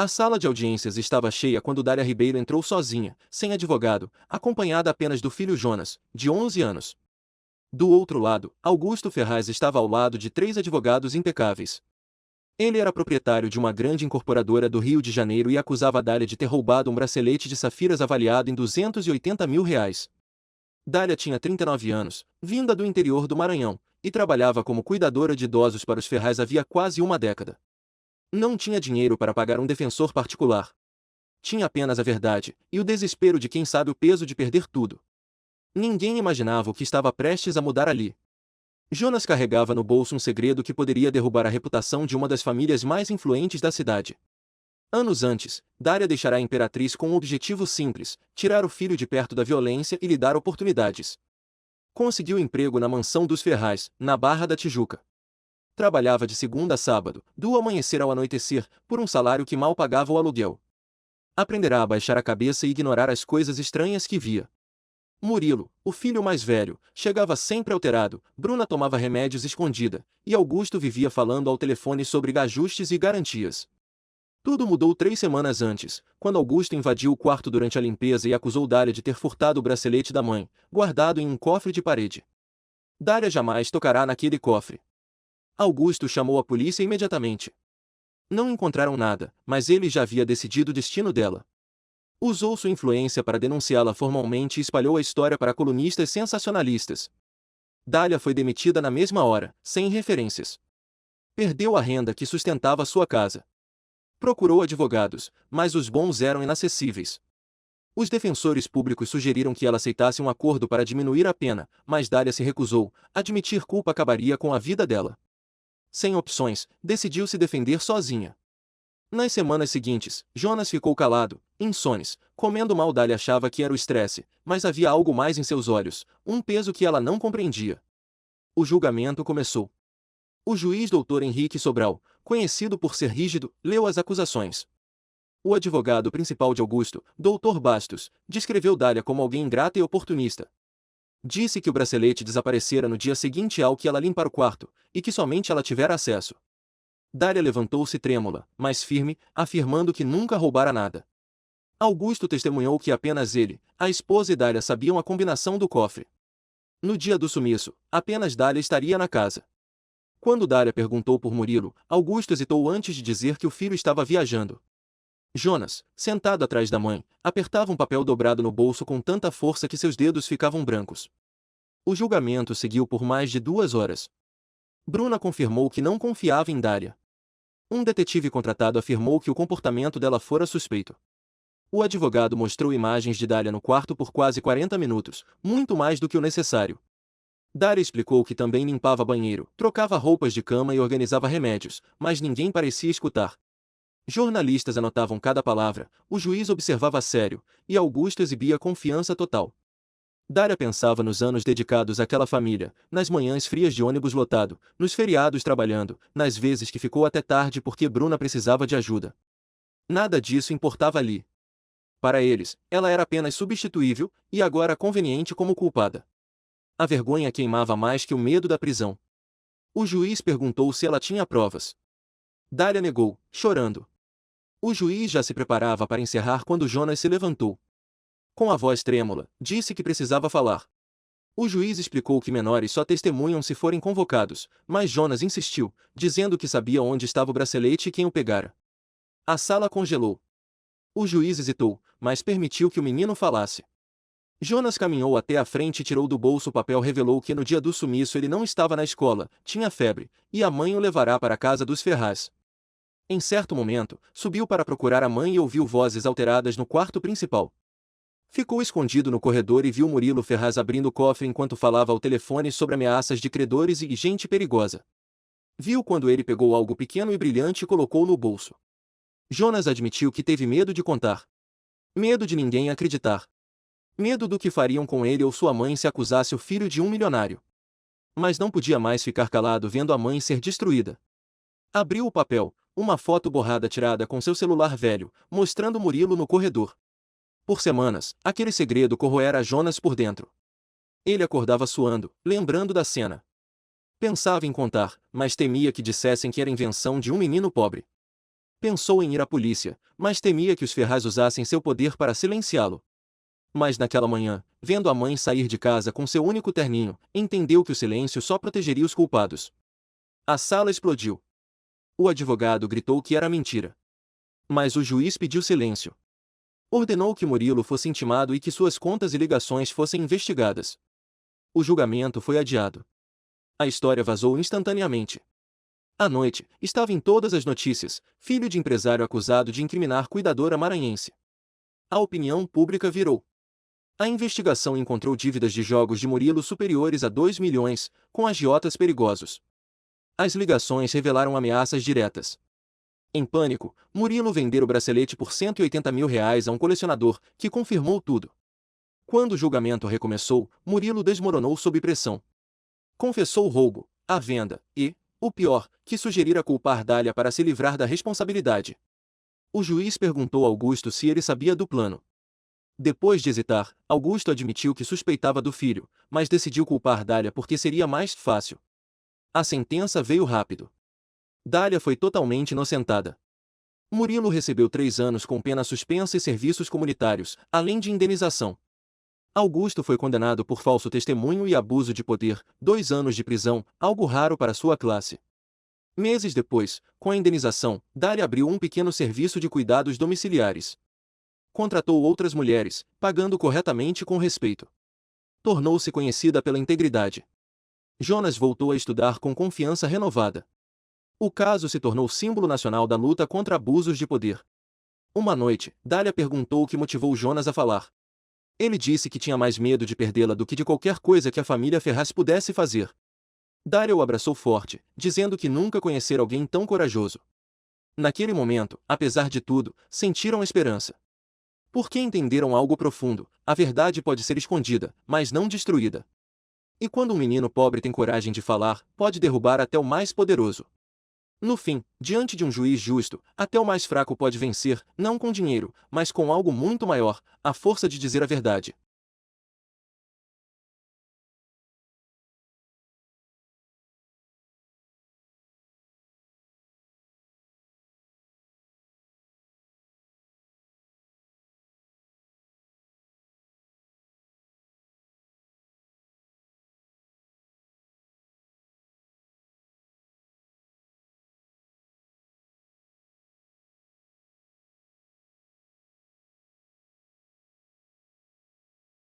A sala de audiências estava cheia quando Dália Ribeiro entrou sozinha, sem advogado, acompanhada apenas do filho Jonas, de 11 anos. Do outro lado, Augusto Ferraz estava ao lado de 3 advogados impecáveis. Ele era proprietário de uma grande incorporadora do Rio de Janeiro e acusava Dália de ter roubado um bracelete de safiras avaliado em R$ 280 mil. Dália tinha 39 anos, vinda do interior do Maranhão, e trabalhava como cuidadora de idosos para os Ferraz havia quase uma década. Não tinha dinheiro para pagar um defensor particular. Tinha apenas a verdade, e o desespero de quem sabe o peso de perder tudo. Ninguém imaginava o que estava prestes a mudar ali. Jonas carregava no bolso um segredo que poderia derrubar a reputação de uma das famílias mais influentes da cidade. Anos antes, Dália deixará a Imperatriz com um objetivo simples: tirar o filho de perto da violência e lhe dar oportunidades. Conseguiu emprego na mansão dos Ferraz, na Barra da Tijuca. Trabalhava de segunda a sábado, do amanhecer ao anoitecer, por um salário que mal pagava o aluguel. Aprenderá a baixar a cabeça e ignorar as coisas estranhas que via. Murilo, o filho mais velho, chegava sempre alterado, Bruna tomava remédios escondida, e Augusto vivia falando ao telefone sobre ajustes e garantias. Tudo mudou 3 semanas antes, quando Augusto invadiu o quarto durante a limpeza e acusou Dália de ter furtado o bracelete da mãe, guardado em um cofre de parede. Dália jamais tocará naquele cofre. Augusto chamou a polícia imediatamente. Não encontraram nada, mas ele já havia decidido o destino dela. Usou sua influência para denunciá-la formalmente e espalhou a história para colunistas sensacionalistas. Dália foi demitida na mesma hora, sem referências. Perdeu a renda que sustentava sua casa. Procurou advogados, mas os bons eram inacessíveis. Os defensores públicos sugeriram que ela aceitasse um acordo para diminuir a pena, mas Dália se recusou. Admitir culpa acabaria com a vida dela. Sem opções, decidiu se defender sozinha. Nas semanas seguintes, Jonas ficou calado, insones, comendo mal. Dália achava que era o estresse, mas havia algo mais em seus olhos, um peso que ela não compreendia. O julgamento começou. O juiz Dr. Henrique Sobral, conhecido por ser rígido, leu as acusações. O advogado principal de Augusto, Dr. Bastos, descreveu Dália como alguém ingrata e oportunista. Disse que o bracelete desaparecera no dia seguinte ao que ela limpara o quarto, e que somente ela tivera acesso. Dália levantou-se trêmula, mas firme, afirmando que nunca roubara nada. Augusto testemunhou que apenas ele, a esposa e Dália sabiam a combinação do cofre. No dia do sumiço, apenas Dália estaria na casa. Quando Dália perguntou por Murilo, Augusto hesitou antes de dizer que o filho estava viajando. Jonas, sentado atrás da mãe, apertava um papel dobrado no bolso com tanta força que seus dedos ficavam brancos. O julgamento seguiu por mais de 2 horas. Bruna confirmou que não confiava em Dália. Um detetive contratado afirmou que o comportamento dela fora suspeito. O advogado mostrou imagens de Dália no quarto por quase 40 minutos, muito mais do que o necessário. Dália explicou que também limpava banheiro, trocava roupas de cama e organizava remédios, mas ninguém parecia escutar. Jornalistas anotavam cada palavra, o juiz observava sério, e Augusto exibia confiança total. Dália pensava nos anos dedicados àquela família, nas manhãs frias de ônibus lotado, nos feriados trabalhando, nas vezes que ficou até tarde porque Bruna precisava de ajuda. Nada disso importava ali. Para eles, ela era apenas substituível, e agora conveniente como culpada. A vergonha queimava mais que o medo da prisão. O juiz perguntou se ela tinha provas. Dália negou, chorando. O juiz já se preparava para encerrar quando Jonas se levantou. Com a voz trêmula, disse que precisava falar. O juiz explicou que menores só testemunham se forem convocados, mas Jonas insistiu, dizendo que sabia onde estava o bracelete e quem o pegara. A sala congelou. O juiz hesitou, mas permitiu que o menino falasse. Jonas caminhou até a frente e tirou do bolso o papel. Revelou que no dia do sumiço ele não estava na escola, tinha febre, e a mãe o levará para a casa dos Ferraz. Em certo momento, subiu para procurar a mãe e ouviu vozes alteradas no quarto principal. Ficou escondido no corredor e viu Murilo Ferraz abrindo o cofre enquanto falava ao telefone sobre ameaças de credores e gente perigosa. Viu quando ele pegou algo pequeno e brilhante e colocou no bolso. Jonas admitiu que teve medo de contar. Medo de ninguém acreditar. Medo do que fariam com ele ou sua mãe se acusasse o filho de um milionário. Mas não podia mais ficar calado vendo a mãe ser destruída. Abriu o papel, uma foto borrada tirada com seu celular velho, mostrando Murilo no corredor. Por semanas, aquele segredo corroera Jonas por dentro. Ele acordava suando, lembrando da cena. Pensava em contar, mas temia que dissessem que era invenção de um menino pobre. Pensou em ir à polícia, mas temia que os Ferraz usassem seu poder para silenciá-lo. Mas naquela manhã, vendo a mãe sair de casa com seu único terninho, entendeu que o silêncio só protegeria os culpados. A sala explodiu. O advogado gritou que era mentira. Mas o juiz pediu silêncio. Ordenou que Murilo fosse intimado e que suas contas e ligações fossem investigadas. O julgamento foi adiado. A história vazou instantaneamente. À noite, estava em todas as notícias, filho de empresário acusado de incriminar cuidadora maranhense. A opinião pública virou. A investigação encontrou dívidas de jogos de Murilo superiores a 2 milhões, com agiotas perigosos. As ligações revelaram ameaças diretas. Em pânico, Murilo vendeu o bracelete por R$ 180 mil a um colecionador, que confirmou tudo. Quando o julgamento recomeçou, Murilo desmoronou sob pressão. Confessou o roubo, a venda e, o pior, que sugerira culpar Dália para se livrar da responsabilidade. O juiz perguntou a Augusto se ele sabia do plano. Depois de hesitar, Augusto admitiu que suspeitava do filho, mas decidiu culpar Dália porque seria mais fácil. A sentença veio rápido. Dália foi totalmente inocentada. Murilo recebeu 3 anos com pena suspensa e serviços comunitários, além de indenização. Augusto foi condenado por falso testemunho e abuso de poder, 2 anos de prisão, algo raro para sua classe. Meses depois, com a indenização, Dália abriu um pequeno serviço de cuidados domiciliares. Contratou outras mulheres, pagando corretamente e com respeito. Tornou-se conhecida pela integridade. Jonas voltou a estudar com confiança renovada. O caso se tornou símbolo nacional da luta contra abusos de poder. Uma noite, Dália perguntou o que motivou Jonas a falar. Ele disse que tinha mais medo de perdê-la do que de qualquer coisa que a família Ferraz pudesse fazer. Dália o abraçou forte, dizendo que nunca conhecera alguém tão corajoso. Naquele momento, apesar de tudo, sentiram esperança. Porque entenderam algo profundo: a verdade pode ser escondida, mas não destruída. E quando um menino pobre tem coragem de falar, pode derrubar até o mais poderoso. No fim, diante de um juiz justo, até o mais fraco pode vencer, não com dinheiro, mas com algo muito maior: a força de dizer a verdade.